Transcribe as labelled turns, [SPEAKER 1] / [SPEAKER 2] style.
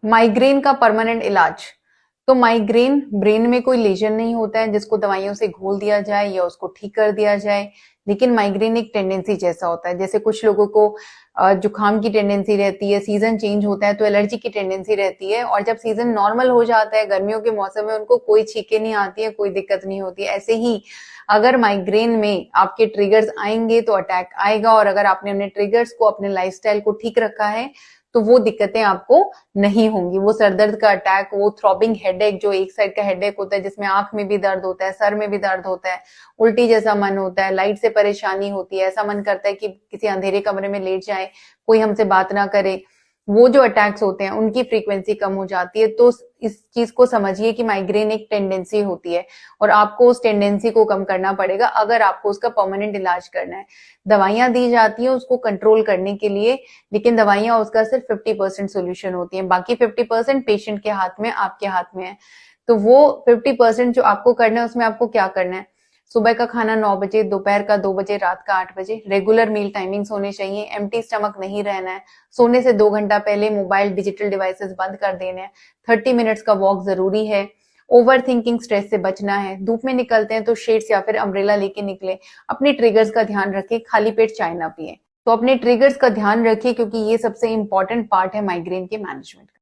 [SPEAKER 1] Migraine का permanent इलाज। तो माइग्रेन ब्रेन में कोई लेजन नहीं होता है जिसको दवाइयों से घोल दिया जाए या उसको ठीक कर दिया जाए, लेकिन माइग्रेन एक टेंडेंसी जैसा होता है। जैसे कुछ लोगों को जुकाम की टेंडेंसी रहती है, सीजन चेंज होता है तो एलर्जी की टेंडेंसी रहती है, और जब सीजन नॉर्मल हो जाता है गर्मियों के मौसम में उनको कोई छींके नहीं आती है, कोई दिक्कत नहीं होती है। ऐसे ही अगर माइग्रेन में आपके ट्रिगर्स आएंगे तो अटैक आएगा, और अगर आपने अपने ट्रिगर्स को, अपने लाइफस्टाइल को ठीक रखा है तो वो दिक्कतें आपको नहीं होंगी। वो सरदर्द का अटैक, वो थ्रॉबिंग हेडेक, जो एक साइड का हेडेक होता है जिसमें आंख में भी दर्द होता है, सर में भी दर्द होता है, उल्टी जैसा मन होता है, लाइट से परेशानी होती है, ऐसा मन करता है कि किसी अंधेरे कमरे में लेट जाए, कोई हमसे बात ना करे, वो जो अटैक्स होते हैं उनकी फ्रीक्वेंसी कम हो जाती है। तो इस चीज को समझिए कि माइग्रेन एक टेंडेंसी होती है और आपको उस टेंडेंसी को कम करना पड़ेगा अगर आपको उसका परमानेंट इलाज करना है। दवाइयां दी जाती है उसको कंट्रोल करने के लिए, लेकिन दवाइयां उसका सिर्फ 50% सोल्यूशन होती है, बाकी 50% पेशेंट के हाथ में, आपके हाथ में है। तो वो 50% जो आपको करना है उसमें आपको क्या करना है, सुबह का खाना 9 बजे, दोपहर का 2 बजे, रात का 8 बजे, रेगुलर मील टाइमिंग्स होने चाहिए, एम्प्टी स्टमक नहीं रहना है, सोने से 2 घंटा पहले मोबाइल डिजिटल डिवाइसेस बंद कर देने हैं, 30 मिनट्स का वॉक जरूरी है, ओवर थिंकिंग, स्ट्रेस से बचना है, धूप में निकलते हैं तो शेड्स या फिर अम्ब्रेला लेके निकले, अपने ट्रिगर्स का ध्यान रखें, खाली पेट चाय ना पिए। तो अपने ट्रिगर्स का ध्यान रखिए क्योंकि ये सबसे इंपॉर्टेंट पार्ट है माइग्रेन के मैनेजमेंट का।